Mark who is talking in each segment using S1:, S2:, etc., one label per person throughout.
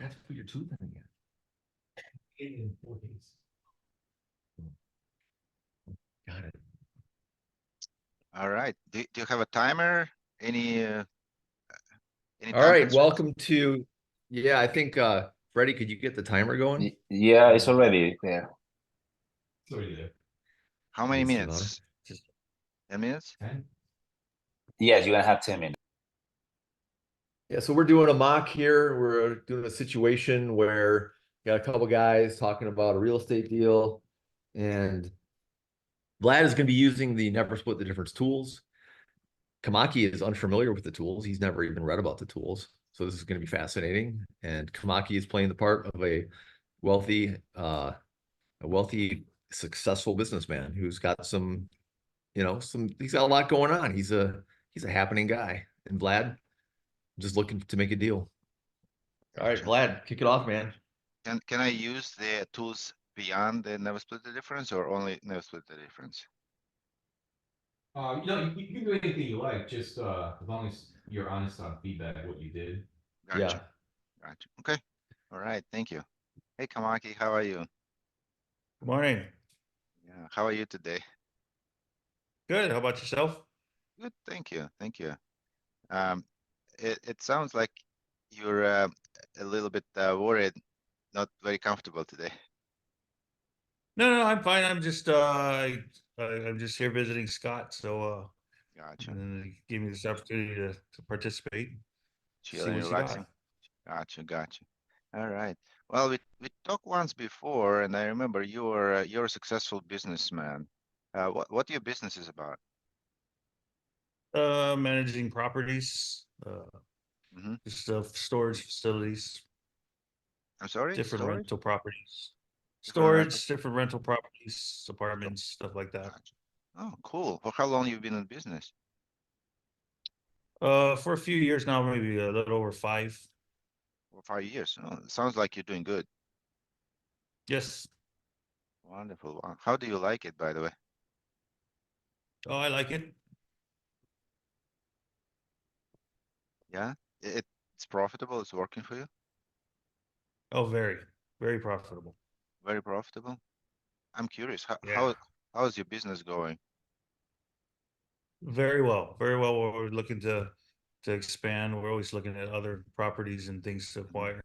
S1: have to put your tooth in again. In 4 days. Got it.
S2: All right. Do you have a timer? Any
S1: All
S2: time
S1: right,
S2: constraints?
S1: welcome to. Yeah, I think Freddie, could you get the timer going?
S3: Yeah, it's already there.
S1: It's already there.
S2: How many
S1: Let's see about
S2: minutes?
S1: it. Just
S2: 10 minutes?
S1: 10.
S3: Yes, you're gonna have 10 minutes.
S1: Yeah, so we're doing a mock here. We're doing a situation where got a couple guys talking about a real estate deal, and Vlad is going to be using the never split the difference tools. Kamaki is unfamiliar with the tools. He's never even read about the tools. So this is going to be fascinating. And Kamaki is playing the part of a wealthy, successful businessman who's got some, he's got a lot going on. He's a happening guy. And Vlad just looking to make a deal. All right,
S2: Gotcha.
S1: Vlad, kick it off, man.
S2: Can I use the tools beyond the never split the difference or only never split the difference?
S4: You can do anything you like, just as long as you're honest on feedback what you did.
S2: Gotcha.
S1: Yeah.
S2: Gotcha. Okay. All right. Thank you. Hey, Kamaki, how are you?
S5: Good morning.
S2: Yeah. How are you today?
S5: Good. How about yourself?
S2: Good. Thank you. Thank you. It sounds like you're a little bit worried, not very comfortable today.
S5: No, I'm fine. I'm just I'm just here visiting Scott, so
S2: Gotcha.
S5: and he gave me this opportunity to participate. See
S2: Chilling,
S5: what you
S2: relaxing.
S5: got.
S2: Gotcha. All right. Well, we talked once before, and I remember you're a successful businessman. What your business is about?
S5: Managing properties,
S2: Hmm.
S5: just storage facilities,
S2: I'm sorry,
S5: different
S2: storage?
S5: rental properties,
S2: Different rental?
S5: storage, different rental properties, apartments, stuff like that.
S2: Gotcha. Oh, cool. For how long you been in business?
S5: For a few years now, maybe a little over 5.
S2: For 5 years. Oh, it sounds like you're doing good.
S5: Yes.
S2: Wonderful. Wow. How do you like it, by the way?
S5: Oh, I like it.
S2: Yeah, it's profitable. It's working for you.
S5: Oh, very, very profitable.
S2: Very profitable. I'm curious.
S5: Yeah.
S2: How is your business going?
S5: Very well, very well. We're looking to expand. We're always looking at other properties and things to acquire.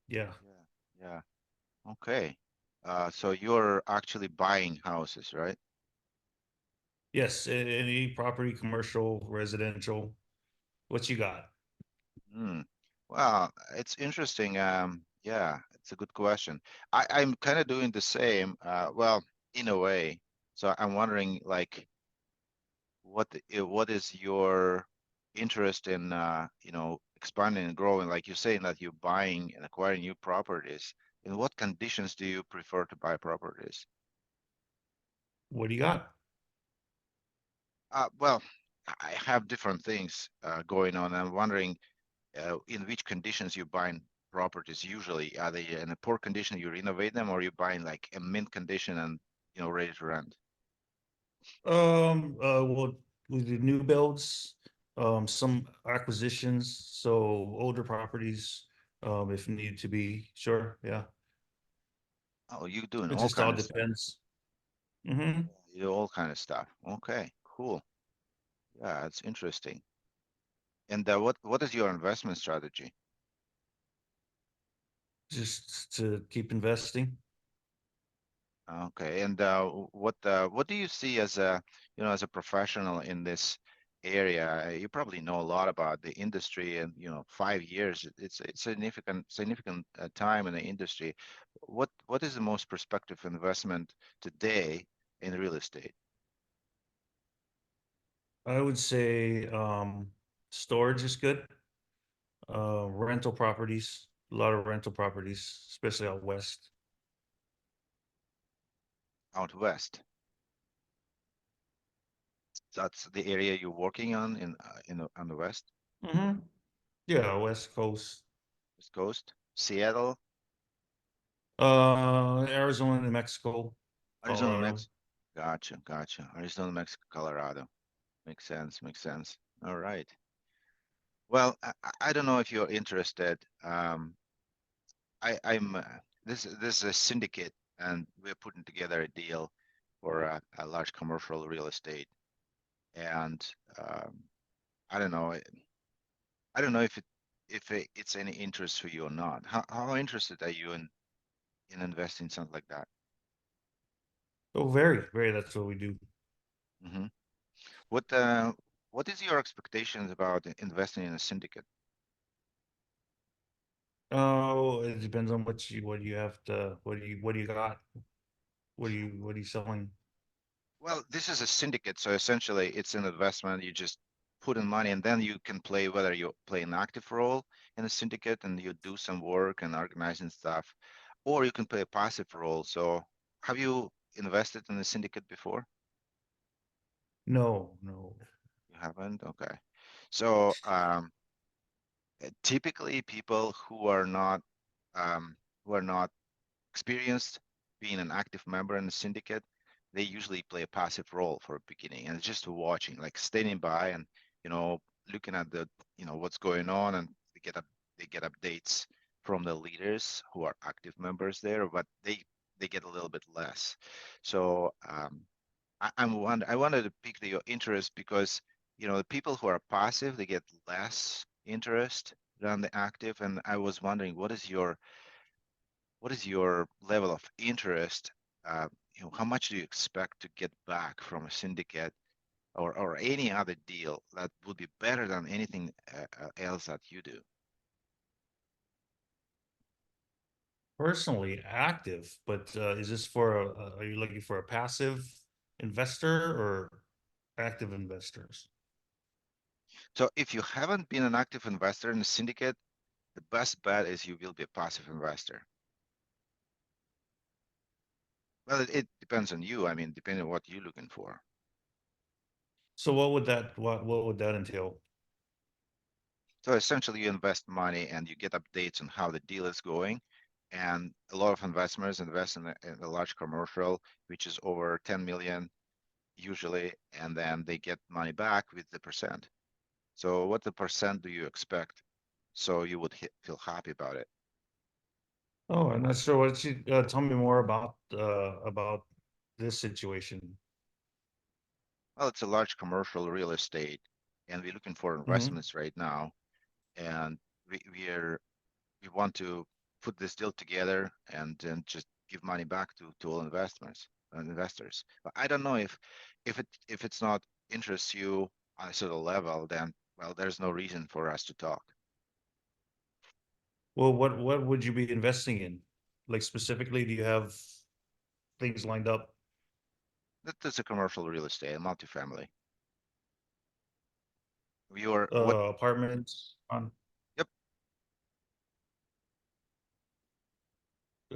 S5: Yeah.
S2: Yeah. Okay. So you're actually buying houses, right?
S5: Yes, any property, commercial, residential. What you got?
S2: Hmm. Well, it's interesting. Yeah, it's a good question. I'm kind of doing the same. Well, in a way. So I'm wondering, like, what is your interest in, expanding and growing? Like you're saying that you're buying and acquiring new properties. In what conditions do you prefer to buy properties?
S5: What do you got?
S2: Well, I have different things going on. I'm wondering in which conditions you buying properties usually. Are they in a poor condition, you renovate them, or you buying like a mint condition and ready to rent?
S5: Well, we do new builds, some acquisitions, so older properties, if need to be. Sure, yeah.
S2: Oh, you doing
S5: It
S2: all
S5: just all
S2: kind of stuff.
S5: depends. Mm-hmm.
S2: You do all kind of stuff. Okay, cool. Yeah, it's interesting. And what is your investment strategy?
S5: Just to keep investing.
S2: Okay, and what do you see as a as a professional in this area? You probably know a lot about the industry, and 5 years. It's significant time in the industry. What is the most prospective investment today in real estate?
S5: I would say storage is good. Rental properties, a lot of rental properties, especially out west.
S2: Out west. That's the area you're working on on the west,
S5: Mm-hmm. Yeah, West Coast.
S2: West Coast, Seattle,
S5: Arizona, New Mexico,
S2: Arizona,
S5: Colorado.
S2: Mexico. Gotcha. Arizona, Mexico, Colorado. Makes sense. Makes sense. All right. Well, I don't know if you're interested. I'm this is a syndicate, and we're putting together a deal for a large commercial real estate, and I don't know. I don't know if it's any interest for you or not. How interested are you in investing in something like that?
S5: Oh, very, very. That's what we do.
S2: Hmm. What is your expectations about investing in a syndicate?
S5: Oh, it depends on what you have to what do you got? What are you selling?
S2: Well, this is a syndicate, so essentially it's an investment. You just put in money, and then you can play whether you play an active role in a syndicate and you do some work and organizing stuff, or you can play a passive role. So, have you invested in a syndicate before?
S5: No, no.
S2: You haven't? Okay. So, typically people who are not experienced being an active member in the syndicate, they usually play a passive role for a beginning and just watching, like standing by and you know looking at the what's going on, and they get updates from the leaders who are active members there, but they get a little bit less. So I wanted to pique your interest because the people who are passive, they get less interest than the active, and I was wondering what is your level of interest? How much do you expect to get back from a syndicate or any other deal that would be better than anything else that you do?
S5: Personally active, but is this for are you looking for a passive investor or active investors?
S2: So if you haven't been an active investor in a syndicate, the best bet is you will be a passive investor. Well, it depends on you. I mean, depending on what you're looking for.
S5: So what would that entail?
S2: So essentially, you invest money and you get updates on how the deal is going. And a lot of investors invest in a large commercial, which is over 10 million usually, and then they get money back with the percent. So what the percent do you expect? So you would feel happy about it.
S5: Oh, I'm not sure. What you tell me more about this situation?
S2: Well, it's a large commercial real estate, and we're looking for
S5: Hmm.
S2: investments right now. And we want to put this deal together and then just give money back to all investors. But I don't know if it's not interests you on a sort of level, then well, there's no reason for us to talk.
S5: Well, what would you be investing in? Like specifically, do you have things lined up?
S2: That's a commercial real estate, a multifamily. Your what?
S5: Apartments on
S2: Yep.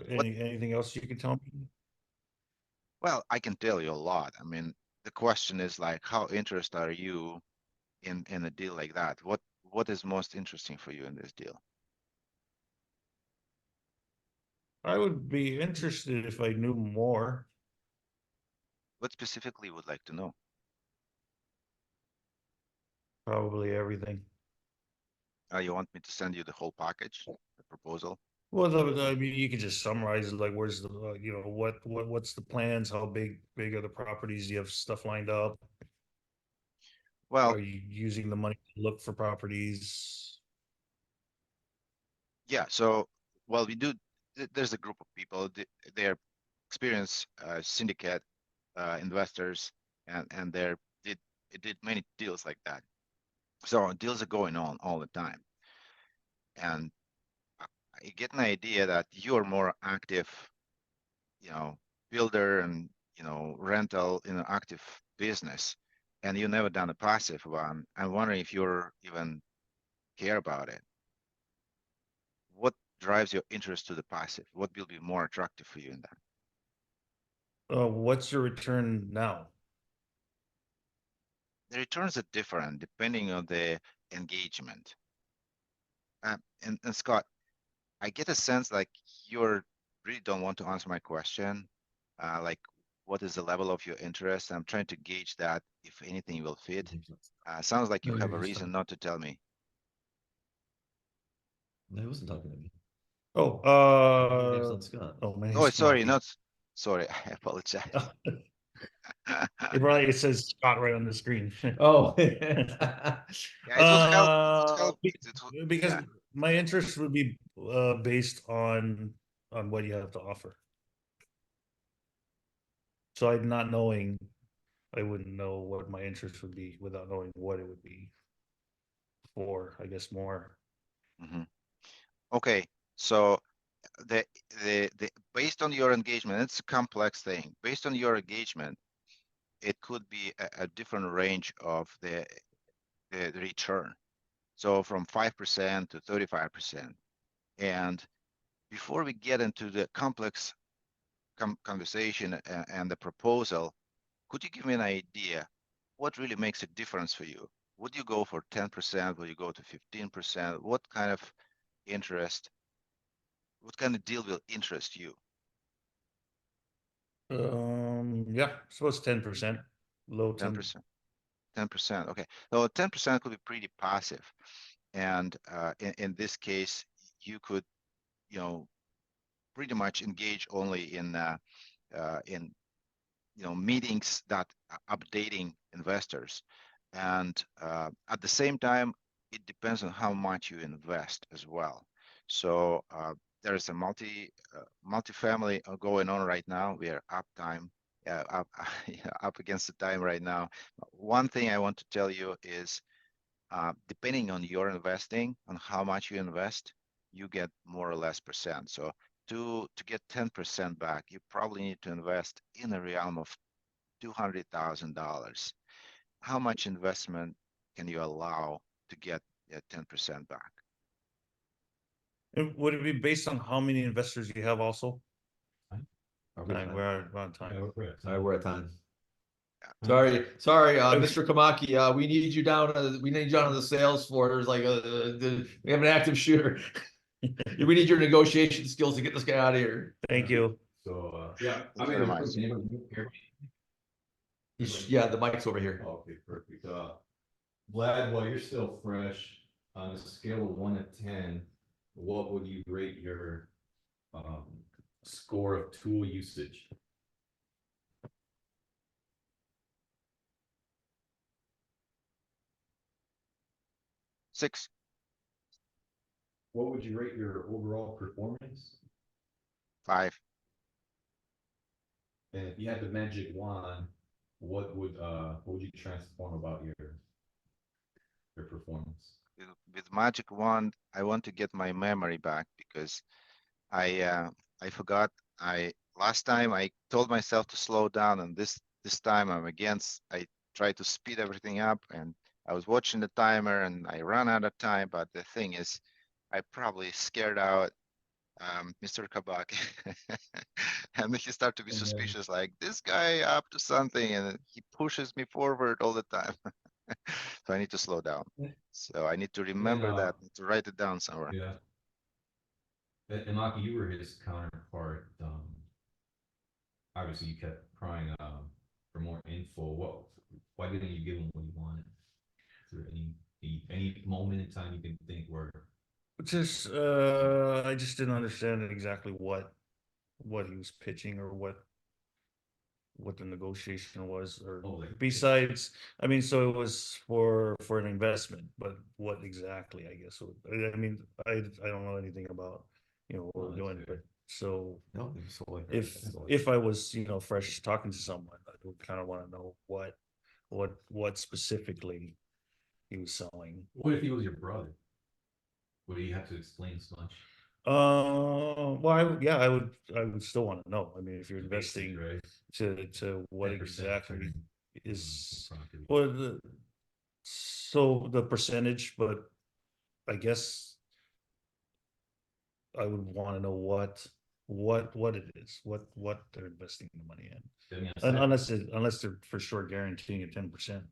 S2: What?
S5: anything else you can tell me?
S2: Well, I can tell you a lot. I mean, the question is like, how interested are you in a deal like that? What is most interesting for you in this deal?
S5: I would be interested if I knew more.
S2: What specifically you would like to know?
S5: Probably everything.
S2: You want me to send you the whole package, the proposal?
S5: Well, I mean, you could just summarize it, like, where's the, what's the plans? How big are the properties? Do you have stuff lined up?
S2: Well,
S5: Are you using the money to look for properties?
S2: yeah. So, well, we do. There's a group of people. They're experienced syndicate investors, and it did many deals like that. So deals are going on all the time, and I get an idea that you're more active, you know, builder and rental in an active business, and you've never done a passive one. I'm wondering if you're even care about it. What drives your interest to the passive? What will be more attractive for you in that?
S5: What's your return now?
S2: The returns are different depending on the engagement. And Scott, I get a sense like you're really don't want to answer my question. Like, what is the level of your interest? I'm trying to gauge that if anything will fit. Sounds like you
S1: No,
S2: have
S1: you're
S2: a
S1: just
S2: reason
S1: talking.
S2: not to tell me.
S1: No, he wasn't talking to me.
S5: Oh,
S1: Your name's not Scott.
S5: oh, my
S2: Oh,
S5: name's
S2: sorry,
S5: Smokey.
S2: not, sorry, I apologize.
S5: It says Scott right on the screen.
S1: Oh.
S2: Yeah, it would help,
S5: Because
S2: yeah,
S5: my interest would be based on what you have to offer. So I'm not knowing, I wouldn't know what my interest would be without knowing what it would be for, I guess, more.
S2: mhm. Okay, so the based on your engagement, it's a complex thing. Based on your engagement, it could be a different range of the return. So from 5% to 35%. And before we get into the complex conversation and the proposal, could you give me an idea what really makes a difference for you? Would you go for 10%? Would you go to 15%? What kind of interest, what kind of deal will interest you?
S5: Yeah, so it's 10%, low 10.
S2: 10%. 10%. Okay. So 10% could be pretty passive. And in this case, you could, you know, pretty much engage only in meetings that are updating investors, and at the same time it depends on how much you invest as well. So there is a multi-family going on right now. We are up time, up up against the time right now. One thing I want to tell you is depending on your investing, on how much you invest, you get more or less percent. So to get 10% back, you probably need to invest in the realm of $200,000. How much investment can you allow to get 10% back?
S5: And would it be based on how many investors you have also?
S4: Are we
S5: We're on
S4: Yeah,
S5: time.
S4: we're at
S1: All right, we're at time.
S2: Yeah.
S1: Sorry, Mr. Kamaki. We need you down. We need you down on the sales floor. There's like we have an active shooter. We need your negotiation skills to get this guy out of here.
S5: Thank you.
S4: So, yeah,
S2: Thank you very much.
S4: can anybody hear me?
S1: Yeah, the mic's over here.
S4: Okay, perfect. Vlad, while you're still fresh, on a scale of 1 to 10, what would you rate your score of tool usage?
S2: Six.
S4: What would you rate your overall performance?
S2: 5.
S4: And if you had the magic wand, what would you transform about your performance?
S2: With magic wand, I want to get my memory back because I forgot. Last time I told myself to slow down, and this time I tried to speed everything up, and I was watching the timer and I ran out of time. But the thing is, I probably scared out Mr. Kabak, and he started to be suspicious, like this guy up to something, and he pushes me forward all the time. So I need to slow down. So I need to remember that, to write it down somewhere.
S4: Yeah. And Maki, you were his counterpart. Obviously, you kept crying for more info. Why didn't you give him what he wanted? Is there any moment in time you can think where?
S5: I just didn't understand exactly what he was pitching or what the negotiation was, or besides, I mean, so it was for an investment, but what exactly, I guess, I mean, I don't know anything about, what we're doing, but so
S1: No,
S5: if I was, fresh talking to someone, I would kind of want to know what specifically he was selling.
S4: What if he was your brother? Would you have to explain so much?
S5: Well, I would still want to know. I mean, if you're investing
S4: Right?
S5: to what
S4: 10%
S5: exactly
S4: return
S5: is,
S4: on property.
S5: well, so the percentage, but I guess I would want to know what it is, what they're investing the money in,
S4: I mean, aside-
S5: unless they're for sure guaranteeing a 10%.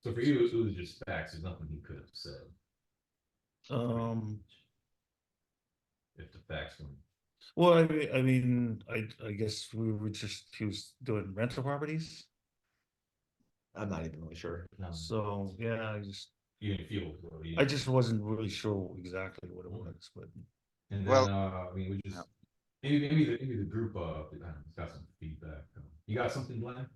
S4: So for you, it was just facts. There's nothing he could have said if the facts weren't.
S5: Well, I mean, I guess he was doing rental properties.
S1: I'm not even really sure.
S5: So yeah,
S4: You didn't feel.
S5: I just wasn't really sure exactly what it was, but
S4: And then,
S2: Well,
S4: I mean, we just, maybe the group, got some feedback. You got something, Glenn?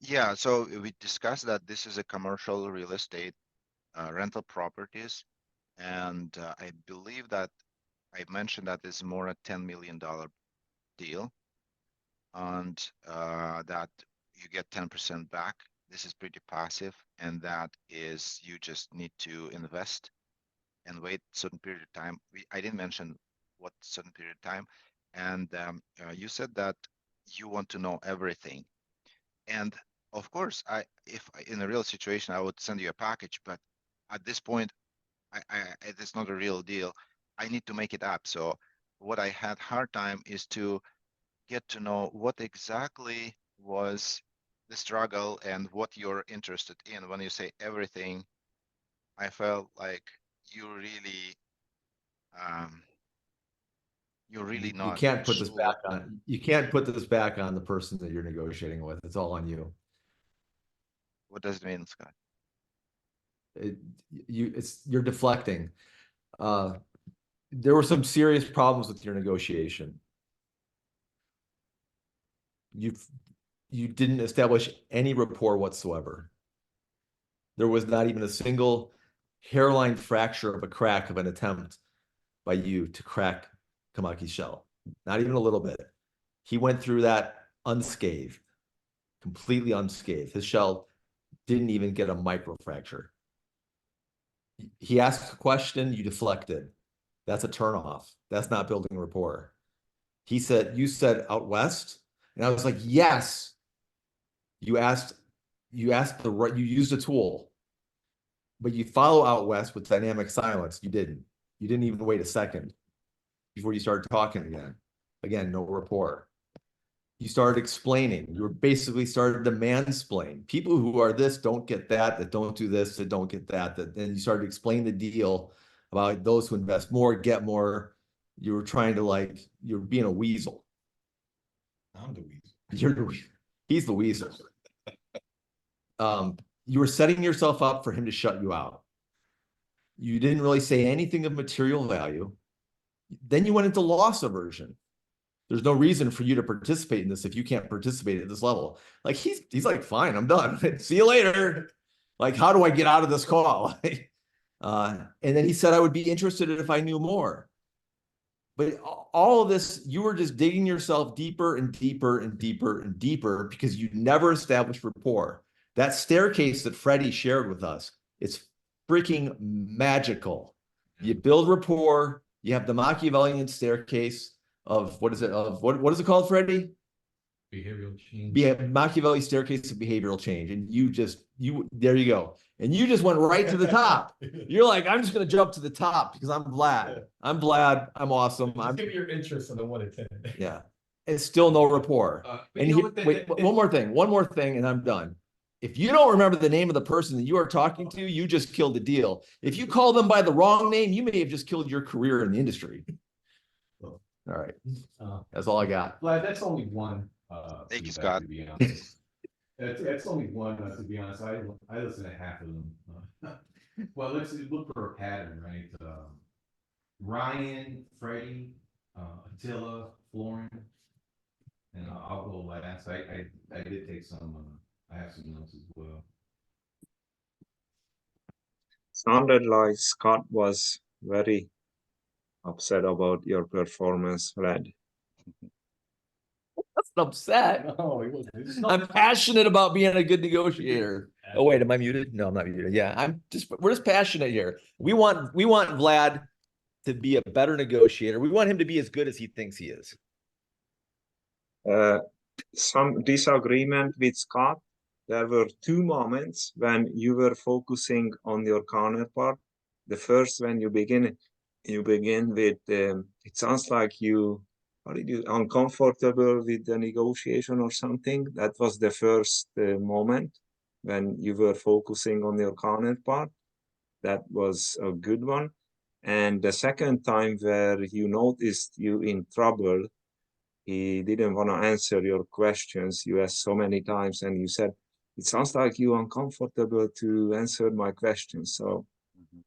S2: yeah, so we discussed that this is a commercial real estate, rental properties. And I believe that I mentioned that this is more a $10 million deal. And that you get 10% back. This is pretty passive, and that is you just need to invest and wait certain period of time. I didn't mention what certain period of time. And you said that you want to know everything. And of course, if in a real situation, I would send you a package, but at this point, it's not a real deal. I need to make it up. So what I had hard time is to get to know what exactly was the struggle and what you're interested in. When you say everything, I felt like you really, you're really
S1: You
S2: not
S1: can't put this
S2: sure.
S1: back on. You can't put this back on the person that you're negotiating with. It's all on you.
S2: What does it mean, Scott?
S1: You're deflecting. There were some serious problems with your negotiation. You didn't establish any rapport whatsoever. There was not even a single hairline fracture of a crack of an attempt by you to crack Kamaki's shell. Not even a little bit. He went through that unscathed, completely unscathed. His shell didn't even get a micro fracture. He asked a question, you deflected. That's a turnoff. That's not building rapport. You said out west, and I was like, yes. You used a tool, but you follow out west with dynamic silence. You didn't even wait a second before you started talking again. Again, no rapport. You started explaining. You were basically started to mansplain. People who are this don't get that don't do this, that don't get that. Then you started to explain the deal about those who invest more, get more. You were trying to you're being a weasel.
S4: I'm the weasel.
S1: You're the weasel. He's the weasel. You were setting yourself up for him to shut you out. You didn't really say anything of material value. Then you went into loss aversion. There's no reason for you to participate in this if you can't participate at this level. Like he's like, fine, I'm done. See you later. Like, how do I get out of this call? And then he said, I would be interested if I knew more. But all of this, you were just digging yourself deeper and deeper and deeper and deeper because you never established rapport. That staircase that Freddie shared with us, it's freaking magical. You build rapport, you have the Machiavellian staircase of what is it called, Freddie?
S4: Behavioral change.
S1: Machiavelli staircase of behavioral change. And there you go. And you just went right to the top. You're like, I'm just going to jump to the top because I'm Vlad. I'm awesome.
S4: Give me your interest on the 1 to 10.
S1: Yeah. It's still no rapport. And one more thing, and I'm done. If you don't remember the name of the person that you are talking to, you just killed the deal. If you call them by the wrong name, you may have just killed your career in the industry. All right. That's all I got.
S4: Vlad, that's only one.
S2: Thank you,
S4: feedback,
S2: Scott.
S4: To be honest. That's only one, to be honest. I listen to half of them. Well, let's look for a pattern, right? Ryan, Freddie, Attila, Florin, and I'll go last. I did take some. I have some notes as well.
S6: Sounded like Scott was very upset about your performance, Vlad.
S1: That's upset.
S4: No,
S1: I'm passionate about being a good negotiator. Oh wait, am I muted? No, I'm not muted. Yeah, we're just passionate here. We want Vlad to be a better negotiator. We want him to be as good as he thinks he is.
S6: Some disagreement with Scott. There were two moments when you were focusing on your counterpart. The first, when you begin with, it sounds like you uncomfortable with the negotiation or something. That was the first moment when you were focusing on your counterpart. That was a good one. And the second time where you noticed you in trouble, he didn't want to answer your questions. You asked so many times and you said, it sounds like you uncomfortable to answer my questions. So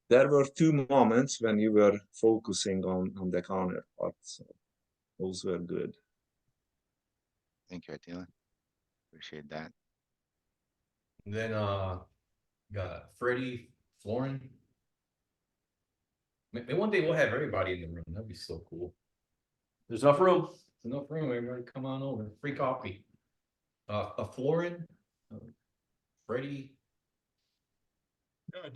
S6: there were two moments when you were focusing on the counter part. So those were good.
S2: Thank you, Attila. Appreciate that.
S4: And then got Freddie, Florin. Maybe one day we'll have everybody in the room. That'd be so cool.
S1: There's enough room.
S4: There's enough room. Everybody come on over. Free coffee. A Florin, Freddie.
S7: Yeah,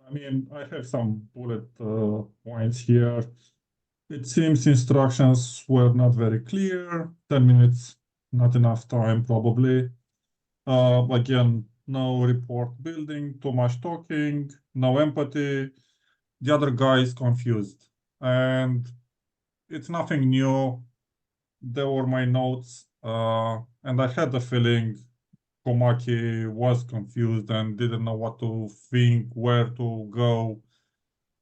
S7: I mean, I have some bullet points here. It seems instructions were not very clear. 10 minutes, not enough time, probably. Again, no report building, too much talking, no empathy. The other guy is confused. And it's nothing new. There were my notes. And I had the feeling Komaki was confused and didn't know what to think, where to go,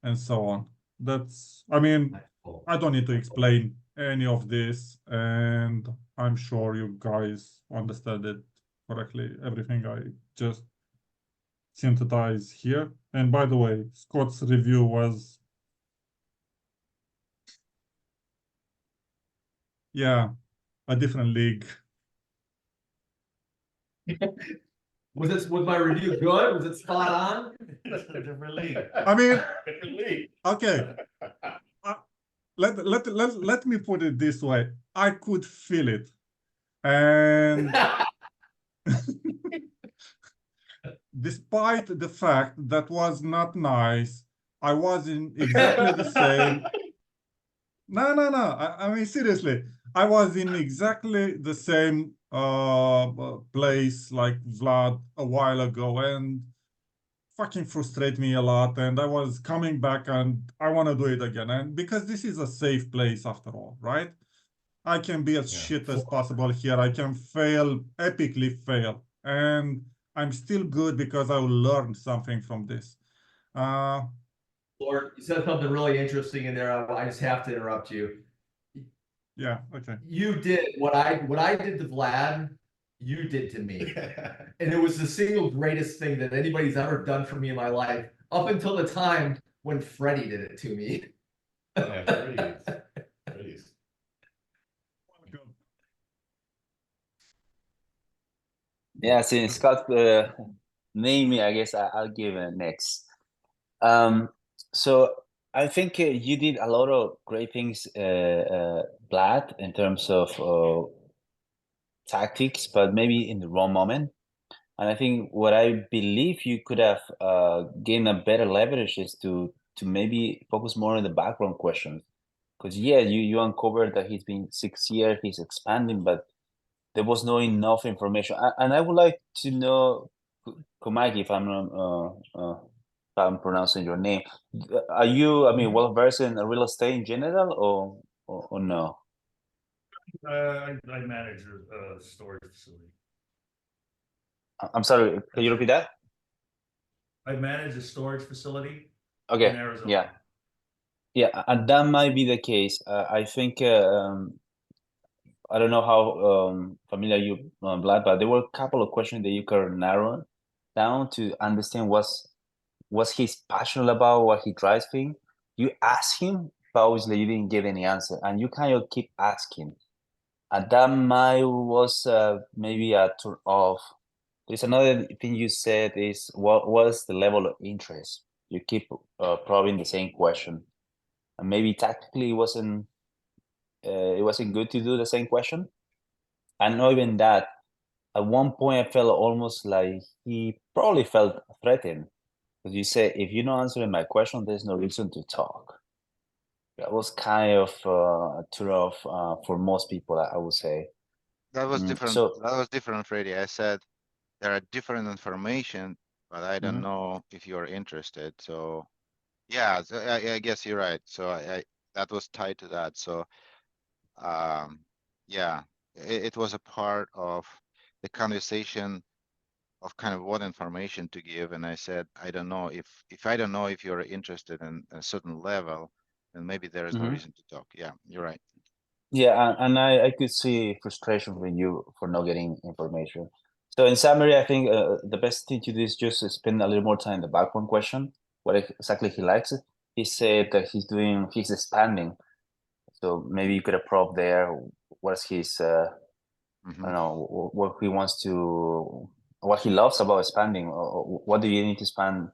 S7: and so on. That's, I mean, I don't need to explain any of this, and I'm sure you guys understood it correctly, everything I just synthesized here. And by the way, Scott's review was, yeah, a different league.
S1: Was my review good? Was it spot on?
S5: Different league.
S7: I mean,
S5: Different league.
S7: okay. Let me put it this way. I could feel it. And despite the fact that was not nice, I was in exactly the same. No. I mean, seriously, I was in exactly the same place like Vlad a while ago, and fucking frustrate me a lot. And I was coming back and I want to do it again. And because this is a safe place after all, right? I can be as shit as possible here. I can fail, epically fail. And I'm still good because I will learn something from this.
S1: Lord, you said something really interesting in there. I just have to interrupt you.
S7: Yeah, okay.
S1: You did what I did to Vlad, you did to me. And it was the single greatest thing that anybody's ever done for me in my life, up until the time when Freddie did it to me.
S4: Yeah, Freddie's.
S3: Yeah, since Scott named me, I guess I'll give it next. So I think you did a lot of great things, Vlad, in terms of tactics, but maybe in the wrong moment. And I think what I believe you could have gained a better leverage is to maybe focus more on the background questions. Because yeah, you uncovered that he's been 6 years, he's expanding, but there was no enough information. And I would like to know, Komaki, if I'm not, if I'm pronouncing your name, are you, I mean, well versed in real estate in general, or no?
S5: I manage a storage facility.
S3: I'm sorry, can you repeat that?
S5: I manage a storage facility in
S3: Okay,
S5: Arizona.
S3: yeah, and that might be the case. I think I don't know how familiar you, Vlad, but there were a couple of questions that you could narrow down to understand what's he's passionate about, what he drives him. You ask him, but obviously you didn't give any answer, and you kind of keep asking, and that might was maybe a turn off. There's another thing you said is what was the level of interest? You keep probing the same question, and maybe tactically it wasn't good to do the same question. And not even that. At one point, I felt almost like he probably felt threatened. Because you say, if you're not answering my question, there's no reason to talk. That was kind of a turn off for most people, I would say.
S2: That was different.
S3: So
S2: That was different, Freddie. I said there are different information, but I don't know if you're interested. So yeah, so I guess you're right. So I that was tied to that. So yeah, it was a part of the conversation of kind of what information to give. And I said, I don't know if I don't know if you're interested in a certain level, then maybe there is no reason to talk. Yeah, you're right.
S3: yeah, and I could see frustration with you for not getting information. So in summary, I think the best thing to do is just spend a little more time in the background question. what exactly he likes. He said that he's expanding. So maybe you could approach there. What's his I don't know what he wants to, what he loves about expanding, or what do you need to expand?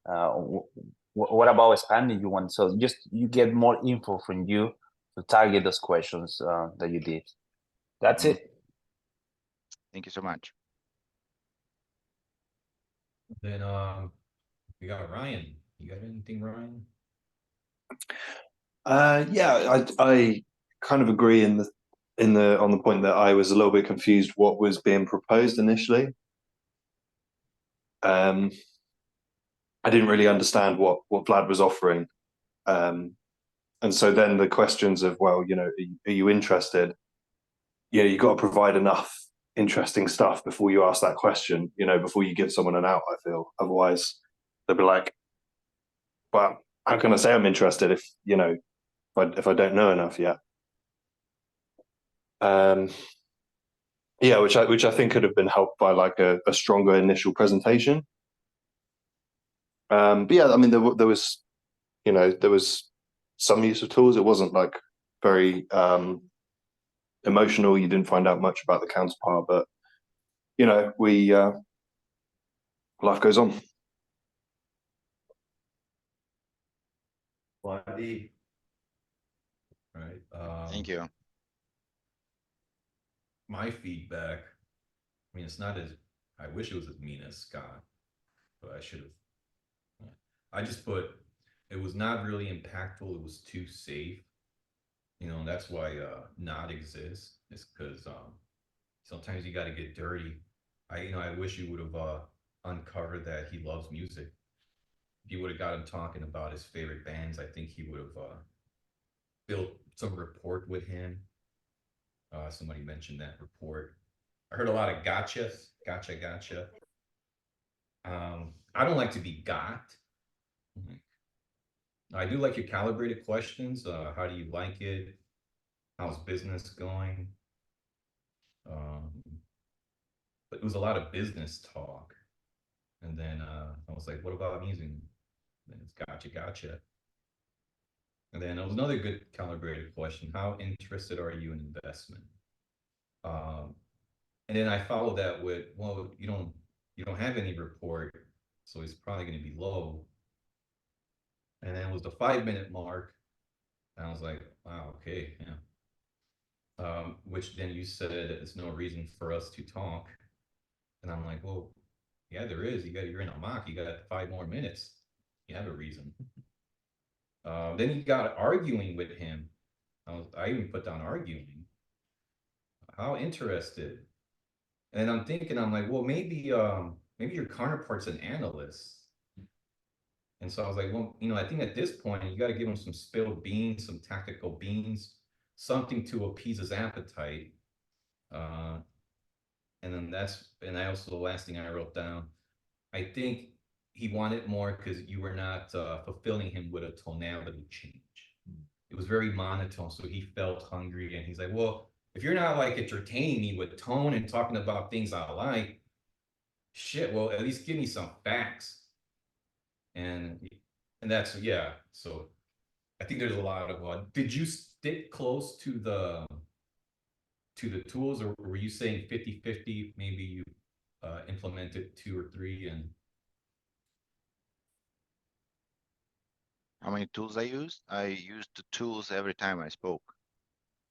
S3: What about expanding you want? So just you get more info from you to target those questions that you did. That's it.
S2: Thank you so much.
S4: Then we got Ryan. You got anything, Ryan?
S8: Yeah, I kind of agree on the point that I was a little bit confused what was being proposed initially. I didn't really understand what Vlad was offering. And so then the questions of, well, you know, are you interested? Yeah, you got to provide enough interesting stuff before you ask that question, you know, before you give someone an out, I feel. Otherwise, they'll be like, well, how can I say I'm interested if, you know, if I don't know enough yet? Yeah, which I think could have been helped by like a stronger initial presentation. But yeah, I mean, there was, you know, there was some use of tools. It wasn't like very emotional. You didn't find out much about the counterpart, but you know, life goes on.
S4: Buddy. Right.
S2: Thank you.
S4: My feedback, I mean, it's not as, I wish it was as mean as Scott, but I should have. I just put, it was not really impactful. It was too safe. You know, and that's why not exists. It's because sometimes you got to get dirty. I wish you would have uncovered that he loves music. If you would have got him talking about his favorite bands, I think he would have built some rapport with him. Somebody mentioned that report. I heard a lot of gotchas, gotcha. I don't like to be got. I do like your calibrated questions. How do you like it? How's business going? But it was a lot of business talk. And then I was like, what about music? And it's gotcha. And then there was another good calibrated question. How interested are you in investment? And then I followed that with, well, you don't have any report, so it's probably going to be low. And then it was the 5-minute mark. And I was like, wow, okay, yeah. Which then you said it's no reason for us to talk. And I'm like, well, yeah, there is. You're in a mock. You got 5 more minutes. You have a reason. Then he got arguing with him. I even put down arguing. How interested? And I'm thinking, I'm like, well, maybe your counterpart's an analyst. And so I was like, well, you know, I think at this point you got to give him some spilled beans, some tactical beans, something to appease his appetite. And then I also, the last thing I wrote down, I think he wanted more because you were not fulfilling him with a tonality change. It was very monotone, so he felt hungry, and he's like, well, if you're not like entertaining me with tone and talking about things I like, shit, well, at least give me some facts. And that's, yeah. So I think there's a lot of did you stick close to the tools, or were you saying 50-50? Maybe you implemented 2 or 3 and
S2: How many tools I used? I used the tools every time I spoke,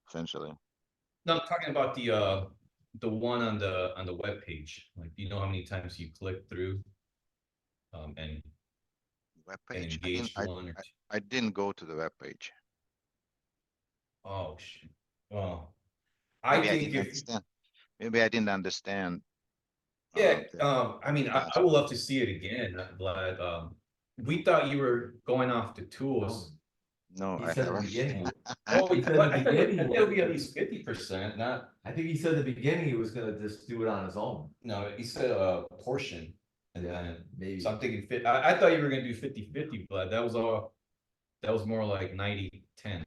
S2: essentially.
S4: no, I'm talking about the one on the web page. Like, do you know how many times you click through and
S2: Web page.
S4: engaged one or two?
S2: I didn't go to the web page.
S4: Oh shit. Well,
S2: Maybe
S4: I think
S2: didn't
S4: if
S2: understand. Maybe I didn't understand.
S4: yeah, I mean, I
S2: yes.
S4: would love to see it again, Vlad. We thought you were going off the tools.
S2: No,
S1: He
S2: I
S1: said at the
S2: haven't.
S1: beginning.
S4: Oh,
S1: He said at the beginning.
S4: it'll be at least 50%, not.
S1: I think he said at the beginning he was gonna just do it on his own.
S4: No, he said a portion, and
S1: Yeah,
S4: then
S1: maybe.
S4: so I'm thinking I thought you were gonna do 50-50, but that was all. That was more like 90-10.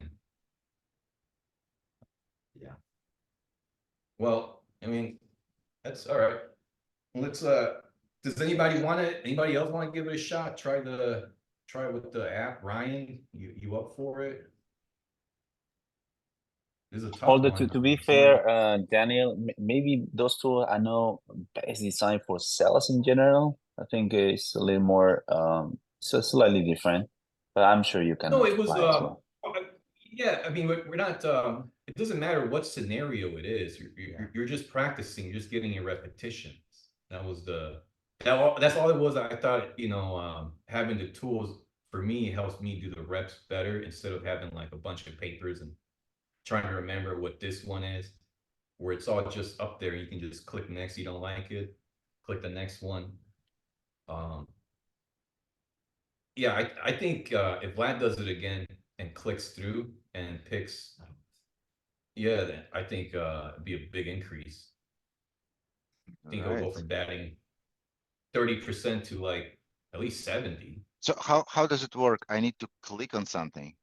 S1: Yeah.
S4: Well, I mean, that's all right. Let's does anybody else want to give it a shot? Try the try with the app, Ryan? You up for it? This is a tough
S3: Although
S4: one.
S3: to be fair, Daniel, maybe those two I know best designed for sales in general. I think it's a little more so slightly different, but I'm sure you can
S4: No, it was
S3: apply as well.
S4: yeah, I mean we're not it doesn't matter what scenario it is. You're just practicing, you're just getting your repetitions. That was that's all it was. I thought, having the tools for me helps me do the reps better instead of having like a bunch of papers and trying to remember what this one is, where it's all just up there. You can just click next. You don't like it, click the next one. Yeah, I think if Vlad does it again and clicks through and picks, yeah, then I think it'd be a big increase. I think he'll go
S2: Right.
S4: from batting 30% to like at least 70.
S2: So how does it work? I need to click on something.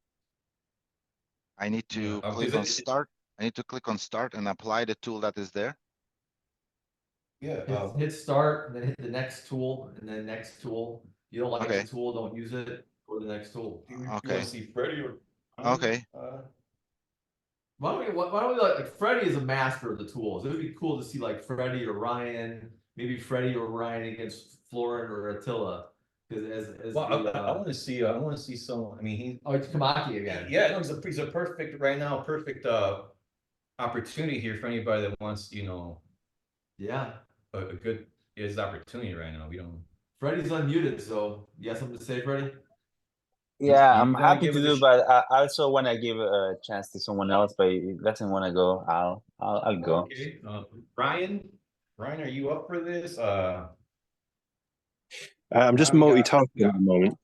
S2: I need to
S4: Yeah,
S2: click
S4: 'cause
S2: on start. I need to click on start and apply the tool that is there.
S4: Yeah,
S1: Hit start, and then hit the next tool, and then next tool. You don't like
S2: Okay.
S1: the tool, don't use it, go to the next tool.
S4: you
S2: Okay.
S4: want to see Freddie or
S2: Okay.
S1: Why don't we like Freddie is a master of the tools. It would be cool to see like Freddie or Ryan, maybe Freddie or Ryan against Florin or Attila. Because as
S4: Well,
S1: the
S4: I want to see. I want to see some. I mean,
S1: it's Kamaki again.
S4: Yeah, no, he's a perfect right now. Perfect opportunity here for anybody that wants,
S1: Yeah.
S4: a good his opportunity right now. We don't.
S1: Freddie's unmuted, so you got something to say, Freddie?
S3: Yeah,
S4: You
S3: I'm
S4: wanna
S3: happy
S4: give
S3: to
S4: it a
S3: do,
S4: sh-
S3: but I also want to give a chance to someone else. But if he doesn't want to go, I'll go.
S4: Okay, Ryan, are you up for this?
S8: I'm just
S4: now we got-
S8: multitasking at the moment.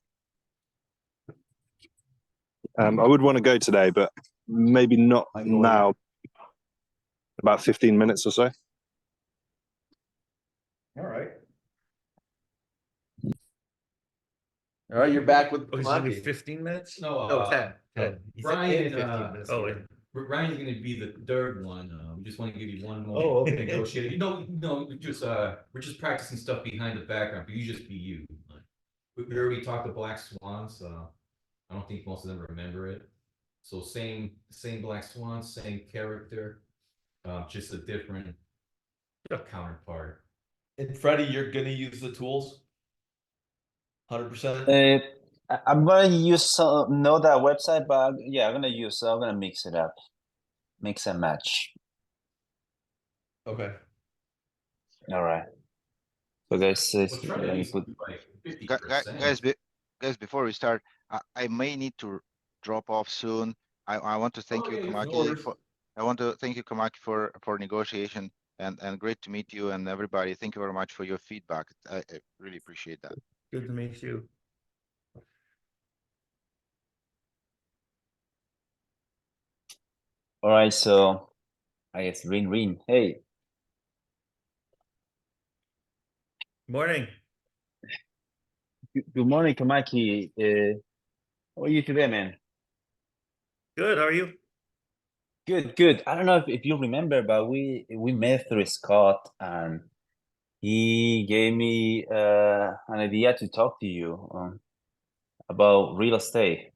S8: I would want to go today, but maybe not now. About 15 minutes or so.
S4: All right.
S1: All right, you're back with
S5: Oh, he's gonna be
S1: Kamaki.
S5: 15 minutes?
S1: No, 10.
S5: He said
S4: Ryan,
S5: 15 minutes.
S4: oh,
S5: Yeah.
S4: Ryan's going to be the third one. We just want to give you one more
S5: Oh, okay.
S4: negotiator. No, just we're just practicing stuff behind the background, but you just be you. We already talked to Black Swans. I don't think most of them remember it. So same Black Swan, same character, just a different counterpart.
S1: And Freddie, you're gonna use the tools? 100%?
S3: I'm gonna use know that website, but yeah, I'm gonna mix it up, mix and match.
S1: Okay.
S3: All right. So guys,
S4: Well, try to
S3: let
S4: at
S3: me
S4: least
S3: put.
S4: do like 50%.
S2: Guys, before we start, I may need to drop off soon. I want to thank you,
S1: yeah, no
S2: Kamaki,
S1: worries.
S2: I want to thank you, Kamaki, for negotiation and great to meet you and everybody. Thank you very much for your feedback. I really appreciate that.
S5: Good to meet you.
S3: All right, so I guess Rin. Hey,
S5: Morning.
S3: good morning, Kamaki. How are you today, man?
S5: Good. How are you?
S3: Good. I don't know if you remember, but we met through Scott, and he gave me an idea to talk to you about real estate.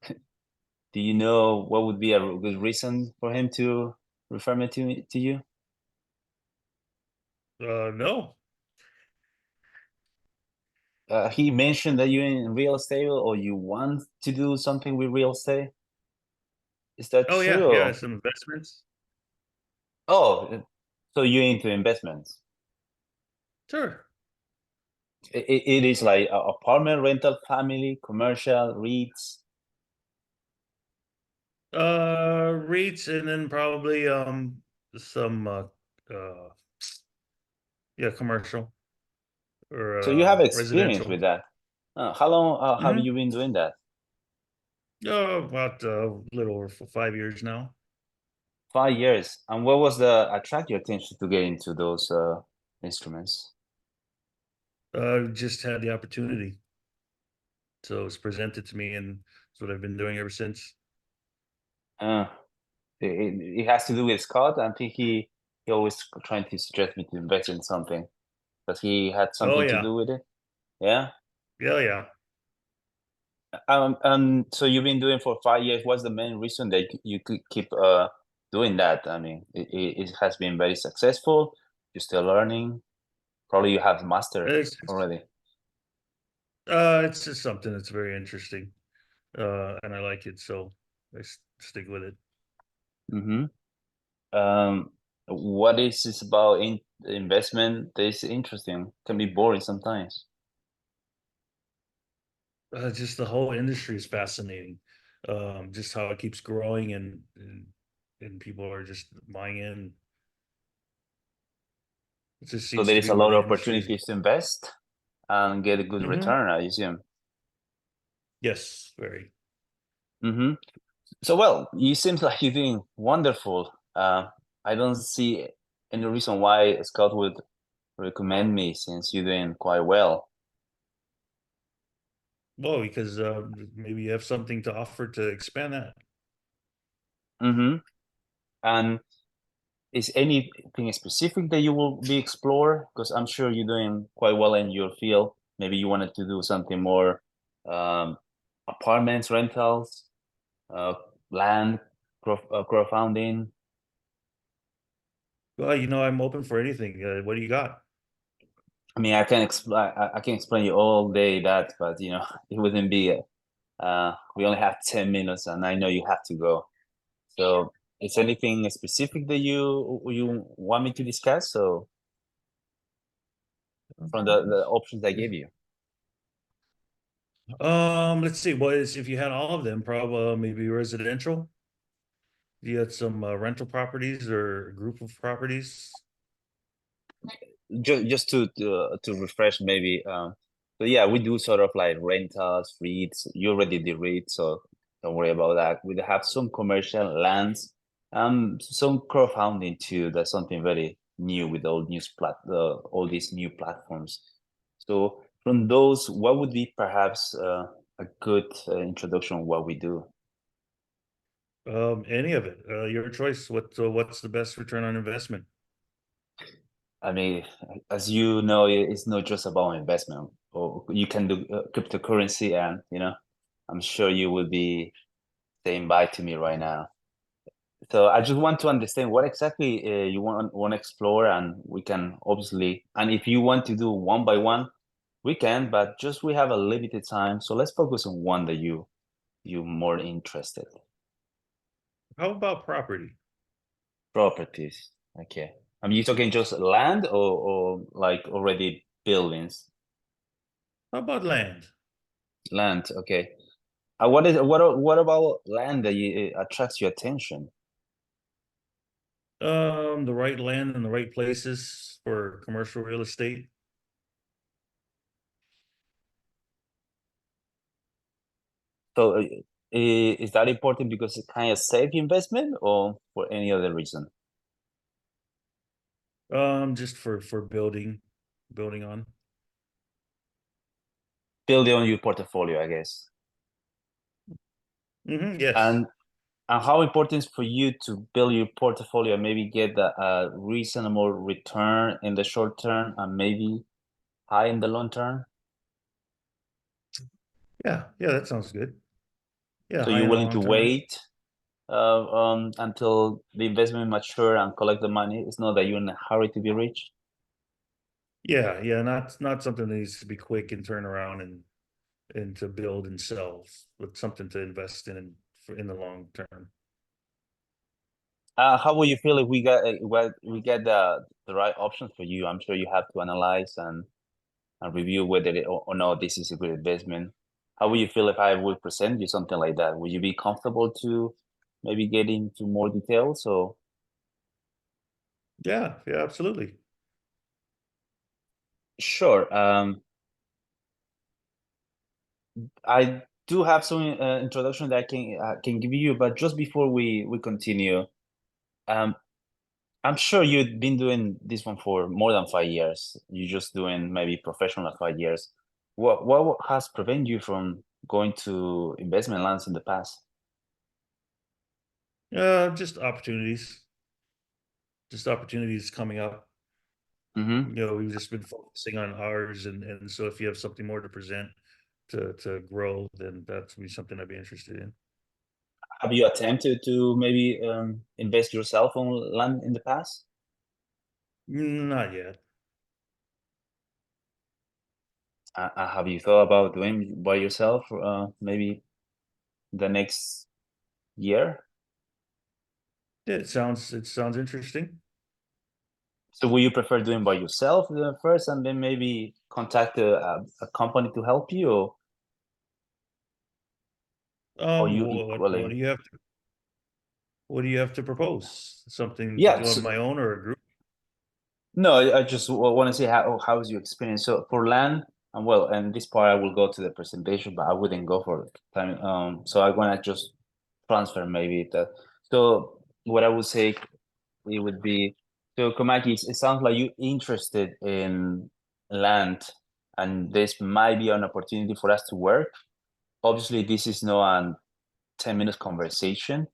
S3: Do you know what would be a good reason for him to refer me to you?
S5: No.
S3: He mentioned that you're in real estate or you want to do something with real estate. Is that
S5: Oh
S3: true?
S5: yeah, some investments.
S3: Oh, so you're into investments.
S5: Sure.
S3: It is like apartment rental, family, commercial, REITs.
S5: REITs and then probably some yeah, commercial or
S3: So you have experience
S5: residential.
S3: with that. How long have
S5: Mhm.
S3: you been doing that?
S5: Oh, about a little over 5 years now.
S3: 5 years. And what was the attract your attention to get into those instruments?
S5: Just had the opportunity. So it was presented to me and that's what I've been doing ever since.
S3: It has to do with Scott. I think he always trying to suggest me to invest in something. Does he had something to
S5: yeah.
S3: do with it? Yeah.
S5: Yeah.
S3: So you've been doing for 5 years. What's the main reason that you could keep doing that? I mean, it has been very successful. You're still learning. Probably you have mastered
S5: It's
S3: already.
S5: it's just something that's very interesting, and I like it, so I stick with it.
S3: Mm-hmm. What is this about investment that is interesting? Can be boring sometimes.
S5: Just the whole industry is fascinating. Just how it keeps growing and people are just buying in. It just
S3: So
S5: seems
S3: there
S5: to
S3: is
S5: be
S3: a
S5: where
S3: lot
S5: the
S3: of
S5: industry is.
S3: opportunities to invest and get a good
S5: Mhm.
S3: return, I assume.
S5: Yes, very.
S3: Mm-hmm. So well, you seems like you're doing wonderful. I don't see any reason why Scott would recommend me since you're doing quite well.
S5: Well, because maybe you have something to offer to expand that.
S3: Mm-hmm. And is anything specific that you will be explore? Because I'm sure you're doing quite well in your field. Maybe you wanted to do something more, apartments, rentals, uh, land, crowdfunding.
S5: Well, I'm open for anything. What do you got?
S3: I mean, I can explain you all day that, but it wouldn't be. We only have 10 minutes, and I know you have to go. So, is anything specific that you want me to discuss? So, from the options I gave you.
S5: Let's see. If you had all of them, probably maybe residential. You had some rental properties or a group of properties.
S3: Just to refresh maybe, so yeah, we do sort of like rentals, REITs. You already did REIT, so don't worry about that. We have some commercial lands, some crowdfunding too. That's something very new with all these new platforms. So from those, what would be perhaps a good introduction of what we do?
S5: Any of it. Your choice. What's the best return on investment?
S3: I mean, as you know, it's not just about investment. Or you can do cryptocurrency, and I'm sure you will be saying bye to me right now. So I just want to understand what exactly you want to explore, and we can obviously, and if you want to do one by one, we can. But just we have a limited time, so let's focus on one that you more interested.
S5: How about property?
S3: Properties. Okay. I mean, you talking just land or like already buildings?
S5: How about land?
S3: Land. Okay. What about land that attracts your attention?
S5: The right land in the right places for commercial real estate.
S3: So is that important because it's kind of safe investment or for any other reason?
S5: Just for building on.
S3: Building on your portfolio, I guess.
S5: Yes.
S3: And how important is for you to build your portfolio, maybe get a reasonable return in the short term and maybe high in the long term?
S5: Yeah, that sounds good. Yeah,
S3: So
S5: high
S3: you're
S5: in the
S3: willing to
S5: long term.
S3: wait until the investment mature and collect the money? It's not that you're in a hurry to be rich.
S5: Yeah, not something that needs to be quick and turn around and to build and sell, but something to invest in the long term.
S3: How will you feel if we get the right options for you? I'm sure you have to analyze and review whether or not this is a good investment. How will you feel if I would present you something like that? Would you be comfortable to maybe get into more details? Or
S5: Yeah, absolutely.
S3: sure. I do have some introduction that I can give you, but just before we continue, um, I'm sure you've been doing this one for more than 5 years. You're just doing maybe professional 5 years. What has prevented you from going to investment lands in the past?
S5: Just opportunities. Just opportunities coming up.
S3: Mm-hmm.
S5: We've just been focusing on ours, and so if you have something more to present, to grow, then that's be something I'd be interested in.
S3: Have you attempted to maybe invest yourself on land in the past?
S5: Not yet.
S3: Have you thought about doing by yourself maybe the next year?
S5: Yeah, it sounds interesting.
S3: So would you prefer doing by yourself first and then maybe contact a company to help you, or you
S5: What
S3: equally?
S5: do you have to? What do you have to propose? Something
S3: Yeah,
S5: to do on my own or a group?
S3: No, I just want to see how is your experience. So for land, and well, and this part I will go to the presentation, but I wouldn't go for time. So I want to just transfer maybe that. So what I would say it would be, so Komaki, it sounds like you're interested in land, and this might be an opportunity for us to work. Obviously, this is not a 10-minute conversation,